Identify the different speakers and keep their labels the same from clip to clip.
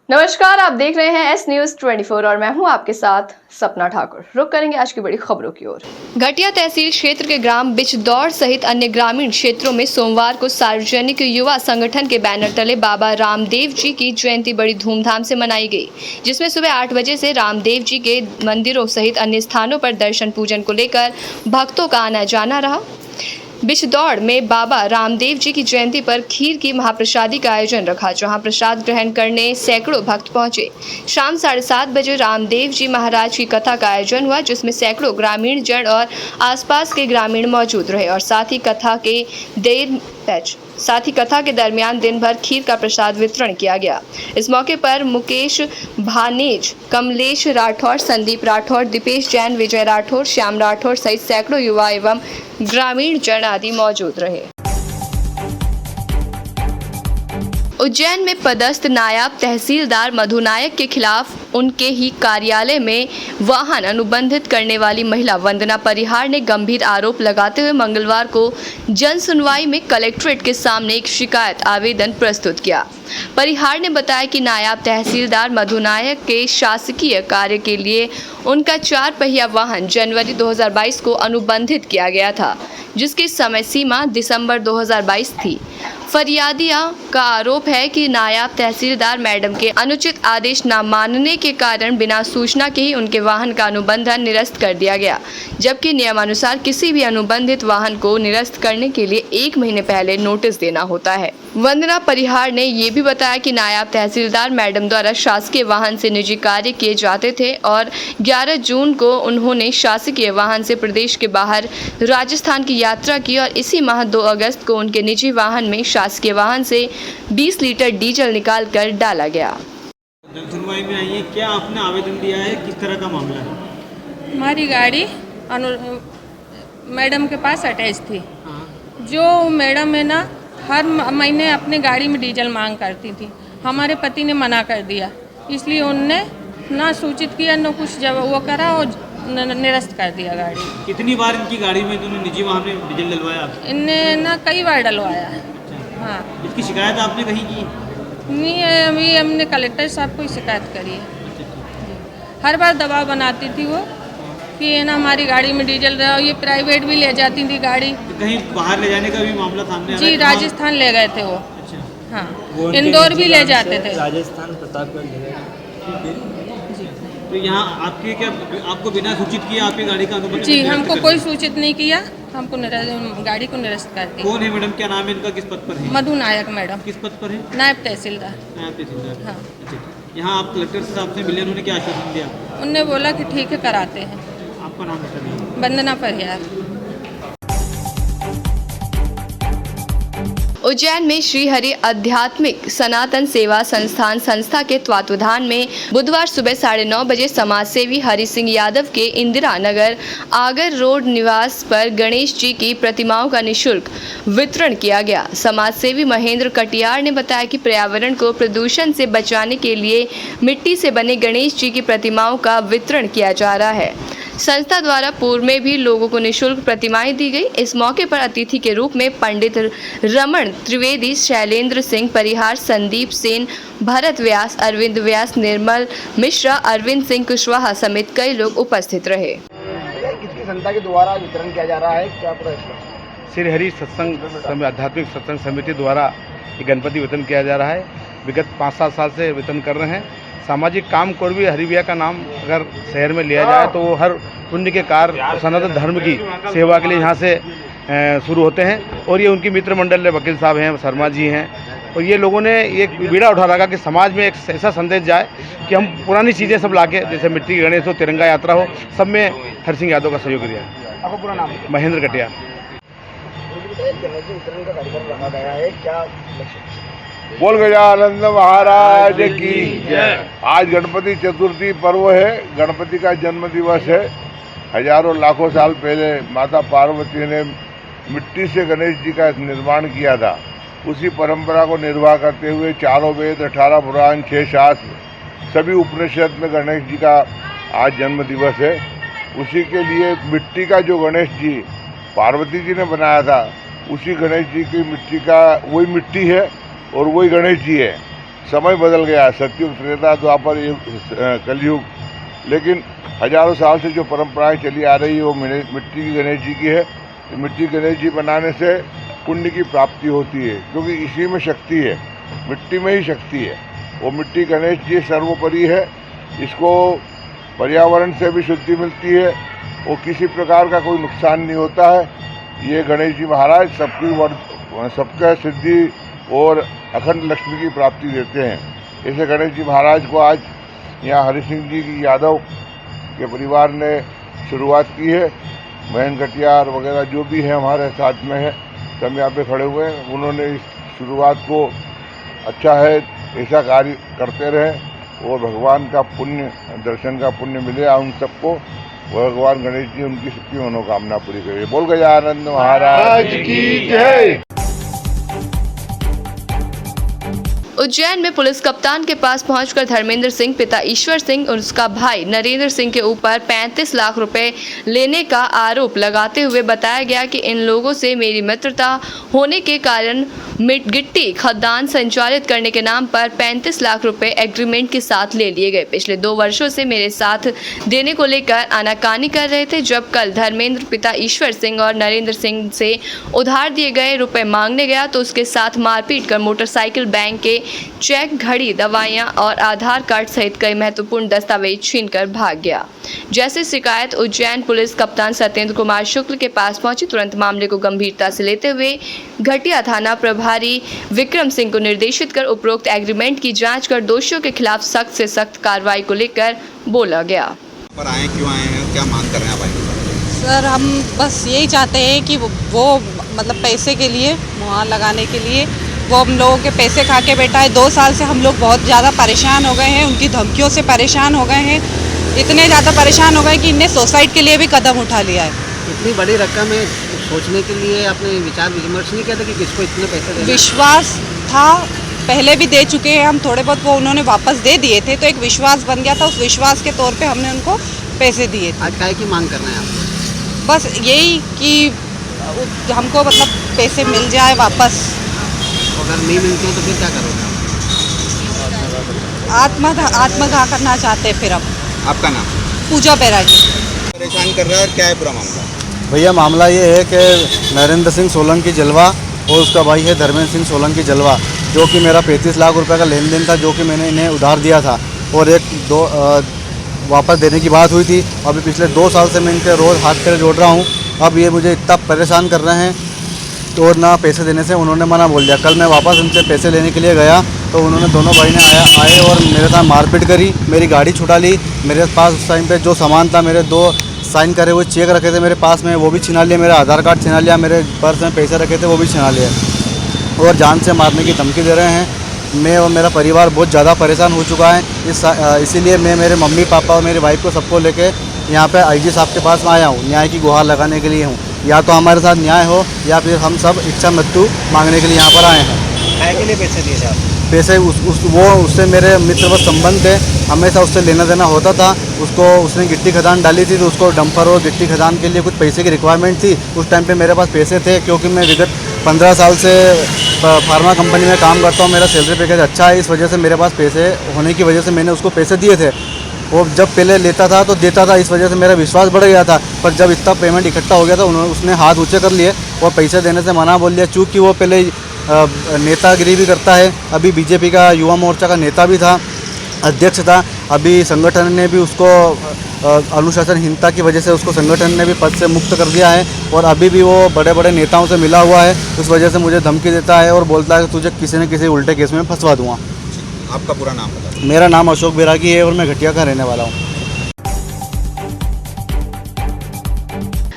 Speaker 1: नमस्कार, आप देख रहे हैं एस न्यूज 24 और मैं हूं आपके साथ सपना ठाकुर। रुक करेंगे आज की बड़ी खबरों की ओर। घटिया तहसील क्षेत्र के ग्राम बिचदौर सहित अन्य ग्रामीण क्षेत्रों में सोमवार को सार्वजनिक युवा संगठन के बैनर तले बाबा रामदेव जी की जयंती बड़ी धूमधाम से मनाई गई, जिसमें सुबह 8 बजे से रामदेव जी के मंदिरों सहित अन्य स्थानों पर दर्शन पूजन को लेकर भक्तों का आना जाना रहा। बिचदौड़ में बाबा रामदेव जी की जयंती पर खीर की महाप्रसादी का आयोजन रखा, जहां प्रसाद ग्रहण करने सैकड़ों भक्त पहुंचे। शाम 7:30 बजे रामदेव जी महाराज की कथा का आयोजन हुआ, जिसमें सैकड़ों ग्रामीण जन और आसपास के ग्रामीण मौजूद रहे और साथ ही कथा के दरमियान दिन भर खीर का प्रसाद वितरण किया गया। इस मौके पर मुकेश भानेज, कमलेश राठौर, संदीप राठौर, दीपेश जैन, विजय राठौर, श्याम राठौर सहित सैकड़ों युवा एवं ग्रामीण जन आदि मौजूद रहे। उज्जैन में पदस्थ नायब तहसीलदार मधु नायक के खिलाफ उनके ही कार्यालय में वाहन अनुबंधित करने वाली महिला वंदना परिहार ने गंभीर आरोप लगाते हुए मंगलवार को जन सुनवाई में कलेक्ट्रेट के सामने एक शिकायत आवेदन प्रस्तुत किया। परिहार ने बताया कि नायब तहसीलदार मधु नायक के शासकीय कार्य के लिए उनका 4 पहिया वाहन जनवरी 2022 को अनुबंधित किया गया था, जिसकी समय सीमा दिसंबर 2022 थी। फरियादिया का आरोप है कि नायब तहसीलदार मैडम के अनुचित आदेश न मानने के कारण बिना सूचना के ही उनके वाहन का अनुबंधन निरस्त कर दिया गया, जबकि नियमानुसार किसी भी अनुबंधित वाहन को निरस्त करने के लिए 1 महीने पहले नोटिस देना होता है। वंदना परिहार ने ये भी बताया कि नायब तहसीलदार मैडम द्वारा शासकीय वाहन से निजी कार्य किए जाते थे और 11 जून को उन्होंने शासकीय वाहन से प्रदेश के बाहर राजस्थान की यात्रा की और इसी माह 2 अगस्त को उनके निजी वाहन में शासकीय वाहन से 20 लीटर डीजल निकाल कर डाला गया।
Speaker 2: सुनवाई में आई है, क्या आपने आवेदन दिया है, किस तरह का मामला है?
Speaker 3: हमारी गाड़ी मैडम के पास अटैच थी। जो मैडम है ना, हर महीने अपने गाड़ी में डीजल मांग करती थी। हमारे पति ने मना कर दिया, इसलिए उनने ना सूचित किया, न कुछ जब वो करा और निरस्त कर दिया गाड़ी।
Speaker 2: कितनी बार इनकी गाड़ी में इन्होंने निजी वाहन में डीजल डलवाया?
Speaker 3: इनने ना कई बार डलवाया। हाँ,
Speaker 2: इसकी शिकायत आपने कहीं की?
Speaker 3: नहीं, अभी हमने कलेक्टर साहब को ही शिकायत करी है। हर बार दबाव बनाती थी वो कि है ना हमारी गाड़ी में डीजल रहा। ये प्राइवेट भी ले जाती थी गाड़ी। तो
Speaker 2: कहीं बाहर ले जाने का भी मामला सामने आ रहा है?
Speaker 3: जी, राजस्थान ले गए थे वो।
Speaker 2: अच्छा।
Speaker 3: हाँ, इंदौर भी ले जाते थे।
Speaker 4: राजस्थान प्रतापगढ़
Speaker 3: जी।
Speaker 2: तो यहाँ आपके क्या, आपको बिना सूचित किए आपकी गाड़ी का अनुबंधन?
Speaker 3: जी, हमको कोई सूचित नहीं किया, हमको गाड़ी को निरस्त कर दिया।
Speaker 2: कौन है मैडम, क्या नाम है इनका, किस पद पर है?
Speaker 3: मधु नायक मैडम।
Speaker 2: किस पद पर है?
Speaker 3: नायब तहसीलदार।
Speaker 2: नायब तहसीलदार।
Speaker 3: हाँ।
Speaker 2: अच्छा, यहाँ आप कलेक्टर साहब से मिले, उन्होंने क्या आश्वासन दिया?
Speaker 3: उनने बोला कि ठीक है, कराते हैं।
Speaker 2: आपका नाम बता दीजिए।
Speaker 3: वंदना परिहार।
Speaker 1: उज्जैन में श्री हरि आध्यात्मिक सनातन सेवा संस्थान संस्था के तत्वावधान में बुधवार सुबह 9:30 बजे समाज सेवी हरि सिंह यादव के इंदिरा नगर आगर रोड निवास पर गणेश जी की प्रतिमाओं का निःशुल्क वितरण किया गया। समाज सेवी महेंद्र कटियार ने बताया कि पर्यावरण को प्रदूषण से बचाने के लिए मिट्टी से बने गणेश जी की प्रतिमाओं का वितरण किया जा रहा है। संस्था द्वारा पूर्व में भी लोगों को निःशुल्क प्रतिमाएं दी गई। इस मौके पर अतिथि के रूप में पंडित रमन त्रिवेदी, शैलेंद्र सिंह परिहार, संदीप सेन, भरत व्यास, अरविंद व्यास, निर्मल मिश्रा, अरविंद सिंह कुशवाहा समेत कई लोग उपस्थित रहे।
Speaker 5: किसकी संस्था के द्वारा वितरण किया जा रहा है, क्या पूरा?
Speaker 6: श्री हरि सत्संग आध्यात्मिक सत्संग समिति द्वारा ये गणपति वितरण किया जा रहा है। विगत 5-7 साल से वितरण कर रहे हैं। सामाजिक काम को भी हरि भैया का नाम अगर शहर में लिया जाए तो वो हर पुण्य के कार्य सनातन धर्म की सेवा के लिए यहाँ से शुरू होते हैं। और ये उनकी मित्र मंडल वकील साहब हैं, शर्मा जी हैं, और ये लोगों ने एक बीड़ा उठा रखा कि समाज में एक ऐसा संदेश जाए कि हम पुरानी चीज़ें सब लाके, जैसे मिट्टी गणेश हो, तिरंगा यात्रा हो, सब में हरि सिंह यादव का सहयोग दिया।
Speaker 5: आपका पूरा नाम?
Speaker 6: महेंद्र कटिया।
Speaker 7: बोल गजानंद महाराज की जय। आज गणपति चतुर्थी पर्व है, गणपति का जन्म दिवस है। हजारों लाखों साल पहले माता पार्वती ने मिट्टी से गणेश जी का निर्माण किया था। उसी परंपरा को निर्वाह करते हुए 4 वेद, 18 पुराण, 6 शास्त्र, सभी उपनिषद में गणेश जी का आज जन्म दिवस है। उसी के लिए मिट्टी का जो गणेश जी पार्वती जी ने बनाया था, उसी गणेश जी की मिट्टी का वही मिट्टी है और वही गणेश जी है। समय बदल गया, सतयुग, त्रेता, द्वापर युग, कलयुग, लेकिन हजारों साल से जो परंपराएं चली आ रही है वो मिट्टी की गणेश जी की है। तो मिट्टी गणेश जी बनाने से पुण्य की प्राप्ति होती है, क्योंकि इसी में शक्ति है, मिट्टी में ही शक्ति है। वो मिट्टी गणेश जी सर्वोपरि है, इसको पर्यावरण से भी शुद्धि मिलती है, वो किसी प्रकार का कोई नुकसान नहीं होता है। ये गणेश जी महाराज सबका सिद्धि और अखंड लक्ष्मी की प्राप्ति देते हैं। ऐसे गणेश जी महाराज को आज यहाँ हरि सिंह जी की यादव के परिवार ने शुरुआत की है। बहन कटियार वगैरह जो भी है हमारे साथ में है, सब यहाँ पे खड़े हुए हैं। उन्होंने इस शुरुआत को अच्छा है ऐसा कार्य करते रहे और भगवान का पुण्य, दर्शन का पुण्य मिले उन सबको। भगवान गणेश जी उनकी सबकी मनोकामना पूरी करे। बोल गजानंद महाराज की जय।
Speaker 1: उज्जैन में पुलिस कप्तान के पास पहुंचकर धर्मेंद्र सिंह, पिता ईश्वर सिंह और उसका भाई नरेंद्र सिंह के ऊपर 35 लाख रुपए लेने का आरोप लगाते हुए बताया गया कि इन लोगों से मेरी मित्रता होने के कारण गिट्टी खदान संचालित करने के नाम पर 35 लाख रुपए एग्रीमेंट के साथ ले लिए गए। पिछले 2 वर्षों से मेरे साथ देने को लेकर आनाकानी कर रहे थे। जब कल धर्मेंद्र पिता ईश्वर सिंह और नरेंद्र सिंह से उधार दिए गए रुपए मांगने गया तो उसके साथ मारपीट कर मोटरसाइकिल, बैंक के चेक, घड़ी, दवाइयां और आधार कार्ड सहित कई महत्वपूर्ण दस्तावेज छीनकर भाग गया। जैसे शिकायत उज्जैन पुलिस कप्तान सत्येंद्र कुमार शुक्ल के पास पहुंची, तुरंत मामले को गंभीरता से लेते हुए घटिया थाना प्रभारी विक्रम सिंह को निर्देशित कर उपरोक्त एग्रीमेंट की जांच कर दोषियों के खिलाफ सख्त से सख्त कार्रवाई को लेकर बोला गया।
Speaker 4: पर आए क्यों आए हैं, क्या मांग कर रहे हैं भाई?
Speaker 8: सर, हम बस यही चाहते हैं कि वो मतलब पैसे के लिए, मुहार लगाने के लिए वो हम लोगों के पैसे खा के बैठा है। 2 साल से हम लोग बहुत ज़्यादा परेशान हो गए हैं, उनकी धमकियों से परेशान हो गए हैं, इतने ज़्यादा परेशान हो गए कि इनने सुसाइड के लिए भी कदम उठा लिया है।
Speaker 9: इतनी बड़ी रकम है, सोचने के लिए आपने विचार विमर्श नहीं किया था कि किसको इतने पैसे देना?
Speaker 8: विश्वास था, पहले भी दे चुके हैं हम, थोड़े बहुत वो उन्होंने वापस दे दिए थे, तो एक विश्वास बन गया था। उस विश्वास के तौर पे हमने उनको पैसे दिए थे।
Speaker 9: आज काय की मांग करना है आपको?
Speaker 8: बस यही कि हमको मतलब पैसे मिल जाए वापस।
Speaker 9: अगर नहीं मिलते हैं तो फिर क्या करोगे?
Speaker 8: आत्मदाह करना चाहते हैं फिर अब।
Speaker 4: आपका नाम?
Speaker 8: पूजा बैरागी।
Speaker 4: परेशान कर रहा है और क्या है पूरा मामला?
Speaker 10: भैया मामला ये है कि नरेंद्र सिंह सोलंकी जलवा और उसका भाई है धर्मेंद्र सिंह सोलंकी जलवा, जो कि मेरा 35 लाख रुपए का लेन देन था, जो कि मैंने इन्हें उधार दिया था और वापस देने की बात हुई थी। अभी पिछले 2 साल से मैं इनके रोज़ हाथ पैर जोड़ रहा हूँ। अब ये मुझे इतना परेशान कर रहे हैं और ना पैसे देने से उन्होंने मना बोल दिया। कल मैं वापस उनसे पैसे लेने के लिए गया तो उन्होंने दोनों भाई ने आए और मेरे साथ मारपीट करी, मेरी गाड़ी छुड़ा ली। मेरे पास उस टाइम पे जो सामान था, मेरे 2 साइन करे हुए चेक रखे थे मेरे पास में, वो भी छिना लिया। मेरा आधार कार्ड छिना लिया, मेरे पर्स में पैसे रखे थे वो भी छिना लिए और जान से मारने की धमकी दे रहे हैं। मैं और मेरा परिवार बहुत ज़्यादा परेशान हो चुका है। इसीलिए मैं मेरे मम्मी पापा और मेरी वाइफ को सबको लेके यहाँ पे आईजी साहब के पास में आया हूँ, न्याय की गुहार लगाने के लिए हूँ। या तो हमारे साथ न्याय हो या फिर हम सब इच्छा मृत्यु मांगने के लिए यहाँ पर आए हैं।
Speaker 9: काय के लिए पैसे दिए थे आप?
Speaker 10: पैसे उससे मेरे मित्रवत संबंध थे, हमेशा उससे लेना देना होता था। उसने गिट्टी खदान डाली थी तो उसको डंपर और गिट्टी खदान के लिए कुछ पैसे की रिक्वायरमेंट थी। उस टाइम पे मेरे पास पैसे थे, क्योंकि मैं विगत 15 साल से फार्मा कंपनी में काम करता हूँ, मेरा सैलरी पैकेज अच्छा है। इस वजह से मेरे पास पैसे होने की वजह से मैंने उसको पैसे दिए थे। वो जब पहले लेता था तो देता था, इस वजह से मेरा विश्वास बढ़ गया था। पर जब इतना पेमेंट इकट्ठा हो गया था, उसने हाथ ऊँचे कर लिए और पैसे देने से मना बोल दिया। चूँकि वो पहले नेतागिरी भी करता है, अभी बीजेपी का युवा मोर्चा का नेता भी था, अध्यक्ष था। अभी संगठन ने भी उसको अनुशासनहीनता की वजह से उसको संगठन ने भी पद से मुक्त कर दिया है और अभी भी वो बड़े बड़े नेताओं से मिला हुआ है। उस वजह से मुझे धमकी देता है और बोलता है कि तुझे किसी न किसी उल्टे केस में फंसवा दूंगा।
Speaker 4: आपका पूरा नाम बता?
Speaker 10: मेरा नाम अशोक बैरागी है और मैं घटिया का रहने वाला हूँ।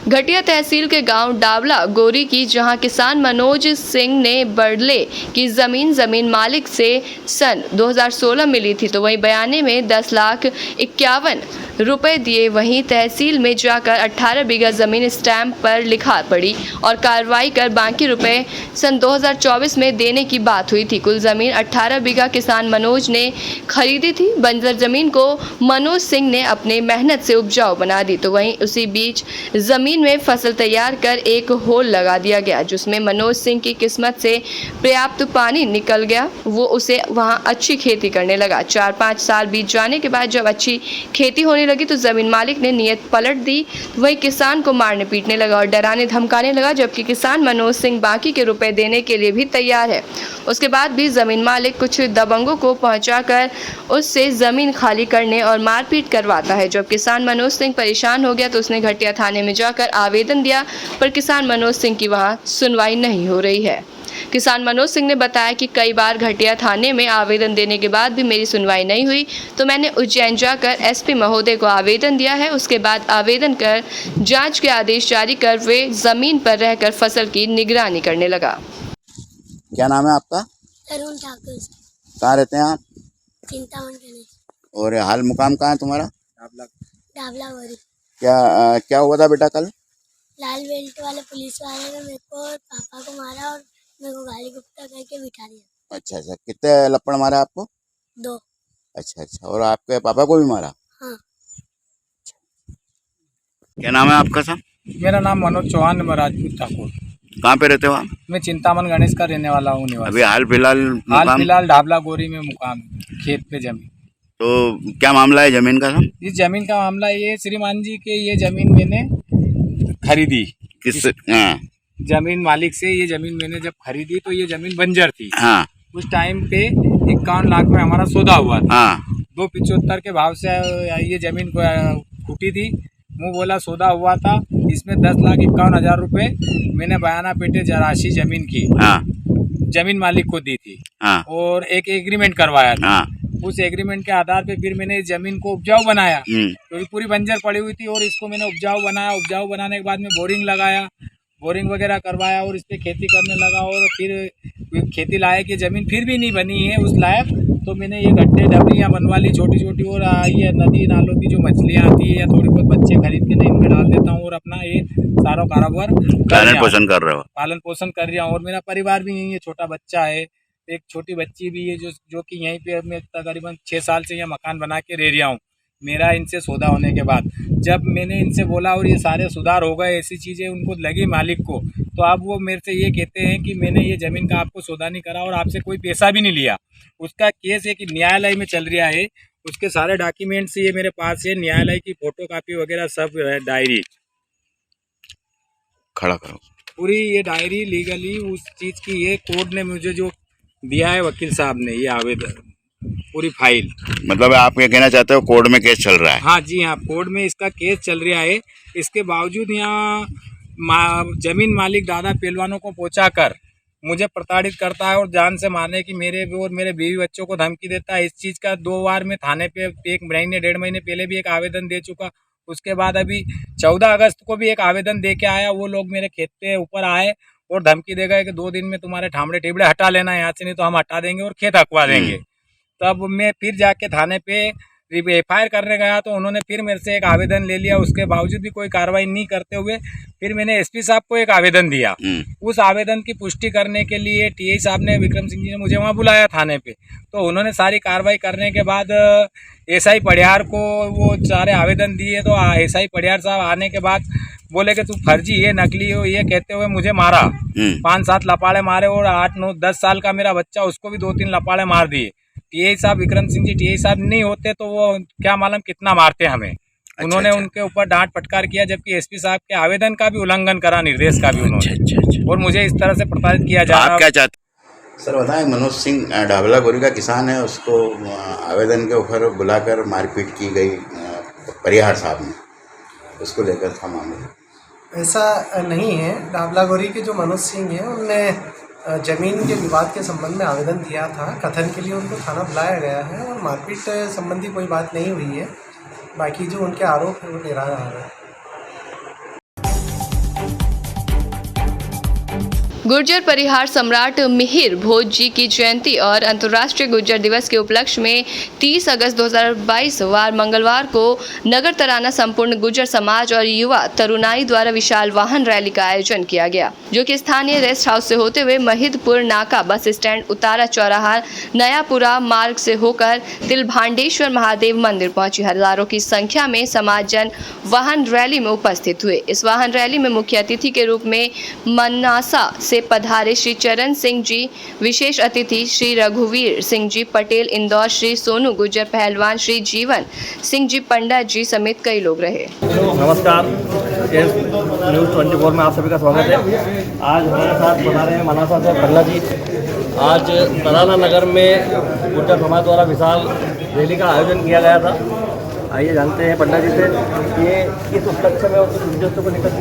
Speaker 1: घटिया तहसील के गांव डावला गोरी की, जहां किसान मनोज सिंह ने बड़ले की जमीन मालिक से सन 2016 मिली थी, तो वहीं बयाने में 10,51,000 रुपए दिए। वहीं तहसील में जाकर 18 बीघा जमीन स्टैंप पर लिखा पड़ी और कार्रवाई कर बाकी रुपए सन 2024 में देने की बात हुई थी। कुल जमीन 18 बीघा किसान मनोज ने खरीदी थी। बंजर जमीन को मनोज सिंह ने अपने मेहनत से उपजाऊ बना दी, तो वहीं उसी बीच जमीन जमीन में फसल तैयार कर एक होल लगा दिया गया, जिसमें मनोज सिंह की किस्मत से पर्याप्त पानी निकल गया। वो उसे वहां अच्छी खेती करने लगा। 4-5 साल बीत जाने के बाद जब अच्छी खेती होने लगी तो जमीन मालिक ने नीयत पलट दी। वही किसान को मारने पीटने लगा और डराने धमकाने लगा, जबकि किसान मनोज सिंह बाकी के रुपए देने के लिए भी तैयार है। उसके बाद भी जमीन मालिक कुछ दबंगों को पहुंचाकर उससे जमीन खाली करने और मारपीट करवाता है। जब किसान मनोज सिंह परेशान हो गया तो उसने घटिया थाने में जाकर आवेदन दिया, पर किसान मनोज सिंह की वहां सुनवाई नहीं हो रही है। किसान मनोज सिंह ने बताया कि कई बार घटिया थाने में आवेदन देने के बाद भी मेरी सुनवाई नहीं हुई, तो मैंने उज्जैन जाकर एसपी महोदय को आवेदन दिया है। उसके बाद आवेदन कर जांच के आदेश जारी कर वे जमीन पर रहकर फसल की निगरानी करने लगा।
Speaker 10: क्या नाम है आपका?
Speaker 11: तरुण ठाकुर।
Speaker 10: कहाँ रहते हैं आप?
Speaker 11: चिंतामन गणेश।
Speaker 10: और हाल मुकाम कहाँ है तुम्हारा?
Speaker 11: डाबला गोरी।
Speaker 10: क्या हुआ था बेटा कल?
Speaker 11: लाल बेल्ट वाले पुलिस वाले ने मेरे को और पापा को मारा और मेरे को गाली गुप्ता करके बिठा दिया।
Speaker 10: अच्छा, कितने लपड़ मारा आपको?
Speaker 11: 2।
Speaker 10: अच्छा, और आपके पापा को भी मारा?
Speaker 11: हाँ।
Speaker 10: क्या नाम है आपका साहब?
Speaker 2: मेरा नाम मनोज चौहान, राजपूत ठाकुर।
Speaker 10: कहाँ पे रहते हो आप?
Speaker 2: मैं चिंतामन गणेश का रहने वाला हूँ।
Speaker 10: अभी हाल फिलहाल
Speaker 2: ढाबला गोरी में मुकाम, खेत पे जमीन।
Speaker 10: तो क्या मामला है जमीन का साहब?
Speaker 2: इस जमीन का मामला ये श्रीमान जी के, ये जमीन मैंने खरीदी।
Speaker 10: किस? हाँ।
Speaker 2: जमीन मालिक से ये जमीन मैंने जब खरीदी तो ये जमीन बंजर थी।
Speaker 10: हाँ।
Speaker 2: उस टाइम पे 51 लाख में हमारा सौदा हुआ था।
Speaker 10: हाँ।
Speaker 2: 275 के भाव से ये जमीन को फूटी थी। मुँह बोला सौदा हुआ था, इसमें 10,51,000 रुपये मैंने बयाना पेटे राशि जमीन की जमीन मालिक को दी थी। और एक एग्रीमेंट करवाया था। उस एग्रीमेंट के आधार पे फिर मैंने इस जमीन को उपजाऊ बनाया, क्योंकि पूरी बंजर पड़ी हुई थी, और इसको मैंने उपजाऊ बनाया। उपजाऊ बनाने के बाद में बोरिंग लगाया, बोरिंग वगैरह करवाया और इस पर खेती करने लगा। और फिर खेती लायक ये ज़मीन फिर भी नहीं बनी है उस लायक, तो मैंने ये गड्ढे डबरियाँ बनवा ली छोटी छोटी, और ये नदी नालों की जो मछलियाँ आती है या थोड़ी बहुत बच्चे खरीद के नहीं इनमें डाल देता हूँ और अपना ये सारा कारोबार पालन पोषण कर रहा हूँ। और मेरा परिवार भी यहीं है, छोटा बच्चा है, एक छोटी बच्ची भी है जो कि यहीं पे मैं तकरीबन 6 साल से यहाँ मकान बना के रह रहा हूँ। मेरा इनसे सौदा होने के बाद जब मैंने इनसे बोला और ये सारे सुधार हो गए, ऐसी चीज़ें उनको लगी मालिक को, तो अब वो मेरे से ये कहते हैं कि मैंने ये ज़मीन का आपको सौदा नहीं करा और आपसे कोई पैसा भी नहीं लिया। उसका केस है कि न्यायालय में चल रहा है, उसके सारे डॉक्यूमेंट्स ये मेरे पास है, न्यायालय की फोटोकॉपी वगैरह सब है, डायरी
Speaker 10: खड़ा करो,
Speaker 2: पूरी ये डायरी लीगली उस चीज़ की ये कोर्ट ने मुझे जो दिया है, वकील साहब ने ये आवेदन पूरी फाइल।
Speaker 10: मतलब आप ये कहना चाहते हो कोर्ट में केस चल रहा है?
Speaker 2: हाँ जी हाँ, कोर्ट में इसका केस चल रहा है। इसके बावजूद यहाँ जमीन मालिक दादा पहलवानों को पहुँचा कर मुझे प्रताड़ित करता है और जान से मारने की मेरे और मेरे बीवी बच्चों को धमकी देता है। इस चीज़ का 2 बार मैं थाने पे 1 महीने 1.5 महीने पहले भी एक आवेदन दे चुका। उसके बाद अभी 14 अगस्त को भी एक आवेदन दे के आया। वो लोग मेरे खेत पे ऊपर आए और धमकी दे गए कि 2 दिन में तुम्हारे ठामड़े टेबड़े हटा लेना यहाँ से, नहीं तो हम हटा देंगे और खेत हकवा देंगे। तब मैं फिर जाके थाने पे FIR करने गया तो उन्होंने फिर मेरे से एक आवेदन ले लिया। उसके बावजूद भी कोई कार्रवाई नहीं करते हुए फिर मैंने SP साहब को एक आवेदन दिया। उस आवेदन की पुष्टि करने के लिए TI साहब ने, विक्रम सिंह जी ने मुझे वहाँ बुलाया थाने पे, तो उन्होंने सारी कार्रवाई करने के बाद SI पड़ियार को वो सारे आवेदन दिए। तो SI पड़ियार साहब आने के बाद बोले कि तू फर्जी है, नकली हो, ये कहते हुए मुझे मारा। 5-7 लपाड़े मारे और 8-9-10 साल का मेरा बच्चा, उसको भी 2-3 लपाड़े मार दिए। TI साहब, विक्रम सिंह जी TI साहब नहीं होते तो वो क्या मालूम कितना मारते हमें। उन्होंने उनके ऊपर डांट फटकार किया, जबकि SP साहब के आवेदन का भी उल्लंघन करा, निर्देश का भी उन्होंने। और मुझे इस तरह से प्रताड़ित किया जा रहा है।
Speaker 10: क्या चाहते सर बताएं? मनोज सिंह ढाबला गोरी का किसान है, उसको आवेदन के ऊपर बुलाकर मारपीट की गई परिहार साहब ने, उसको लेकर था मामला।
Speaker 5: ऐसा नहीं है। ढाबला गोरी के जो मनोज सिंह हैं उनने जमीन के विवाद के संबंध में आवेदन दिया था। कथन के लिए उनको थाना बुलाया गया है और मारपीट संबंधी कोई बात नहीं हुई है। बाकी जो उनके आरोप है वो निराधार है।
Speaker 1: गुर्जर परिहार सम्राट मिहिर भोज जी की जयंती और अंतर्राष्ट्रीय गुर्जर दिवस के उपलक्ष्य में 30 अगस्त 2022 वार मंगलवार को नगर तराना संपूर्ण गुर्जर समाज और युवा तरुणाई द्वारा विशाल वाहन रैली का आयोजन किया गया, जो कि स्थानीय रेस्ट हाउस से होते हुए महिदपुर नाका बस स्टैंड, उतारा चौराहा, नयापुरा मार्ग से होकर तिलभांडेश्वर महादेव मंदिर पहुंची। हजारों की संख्या में समाजजन वाहन रैली में उपस्थित हुए। इस वाहन रैली में मुख्य अतिथि के रूप में मनासा से पधारे श्री चरण सिंह जी, विशेष अतिथि श्री रघुवीर सिंह जी पटेल, इंदौर श्री सोनू गुर्जर पहलवान, श्री जीवन सिंह जी पंडा जी समेत कई लोग रहे।
Speaker 12: नमस्कार, न्यूज़ 24 में आप सभी का स्वागत है। आज हमारे साथ बता रहे हैं मनासा से पंडा जी। आज तराना नगर में गुर्जर समाज द्वारा विशाल रैली का आयोजन किया गया था। आइए जानते हैं पंडा जी से ये किस उपलक्ष्य में उस उद्देश्य को लेकर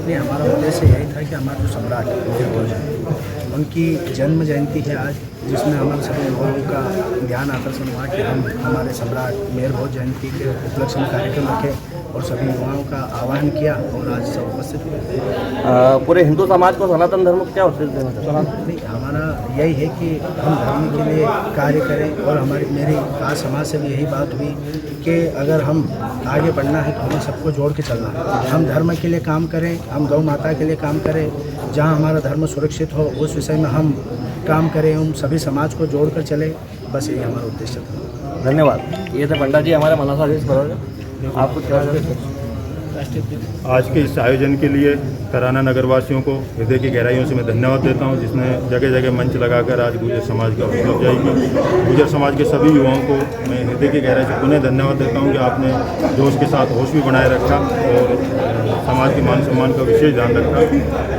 Speaker 5: नहीं, हमारा उद्देश्य यही था कि हमारे जो सम्राट उनकी जन्म जयंती है आज, जिसमें हमारे सभी युवाओं का ध्यान आकर्षण हुआ कि हम हमारे सम्राट मेहर भोज जयंती के उपलक्ष्य में कार्यक्रम रखे और सभी युवाओं का आह्वान किया और आज सब उपस्थित हुए।
Speaker 12: पूरे हिंदू समाज को सनातन धर्म को क्या उपदेश देना चाहते हैं?
Speaker 5: नहीं, हमारा यही है कि हम धर्म के लिए कार्य करें और मेरी आज समाज से भी यही बात हुई कि अगर हम आगे बढ़ना है तो हमें सबको जोड़ के चलना है। हम धर्म के लिए काम करें, हम गौ माता के लिए काम करें, जहाँ हमारा धर्म सुरक्षित हो उस विषय में हम काम करें, हम सभी समाज को जोड़ कर चले, बस यही हमारा उद्देश्य था।
Speaker 12: धन्यवाद। ये थे पंडा जी हमारे मनासा से। आपको क्या
Speaker 6: आज के इस आयोजन के लिए तराना नगरवासियों को हृदय की गहराइयों से मैं धन्यवाद देता हूं, जिसने जगह जगह मंच लगाकर आज गुर्जर समाज का हौसला अफजाई की। गुर्जर समाज के सभी युवाओं को मैं हृदय की गहराई से पुनः धन्यवाद देता हूं कि आपने जोश के साथ होश भी बनाए रखा और समाज के मान सम्मान का विशेष ध्यान रखा।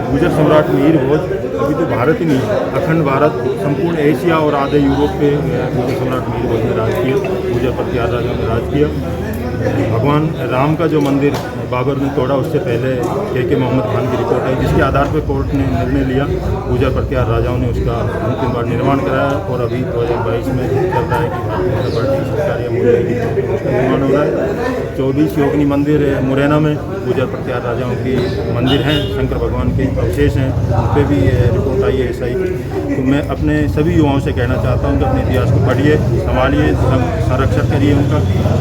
Speaker 6: गुर्जर सम्राट मिहिर भोज अभी तो भारत ही नहीं, अखंड भारत, संपूर्ण एशिया और आधे यूरोप पे गुर्जर सम्राट मिहिर भोज ने राज किया। गुर्जर प्रतिहार राजाओं ने राज किया। भगवान राम का जो मंदिर बाबर ने तोड़ा, उससे पहले के मोहम्मद खान की रिपोर्ट है, जिसके आधार पर कोर्ट ने निर्णय लिया। गुर्जर प्रतिहार राजाओं ने उसका अंतिम बार निर्माण कराया और अभी 2022 में चल रहा है कि भारतीय जनता पार्टी की सरकार या मोदी की उसका निर्माण हो रहा है। 24 योगिनी मंदिर मुरैना में गुर्जर प्रतिहार राजाओं की मंदिर हैं, शंकर भगवान के अवशेष हैं, उन पर भी रिपोर्ट आई है SI की। तो मैं अपने सभी युवाओं से कहना चाहता हूँ कि अपने इतिहास को पढ़िए, संभालिए, संरक्षण करिए उनका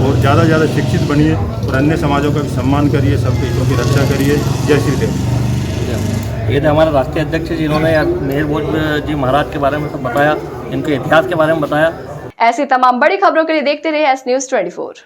Speaker 6: और ज़्यादा से ज़्यादा शिक्षित बनिए और अन्य समाजों का भी सम्मान करिए, सबके हितों की रक्षा करिए। जय श्री देव।
Speaker 12: ये थे हमारे राष्ट्रीय अध्यक्ष जिन्होंने मिहिर भोज जी महाराज के बारे में सब बताया, इनके इतिहास के बारे में बताया।
Speaker 1: ऐसी तमाम बड़ी खबरों के लिए देखते रहिए S News 24।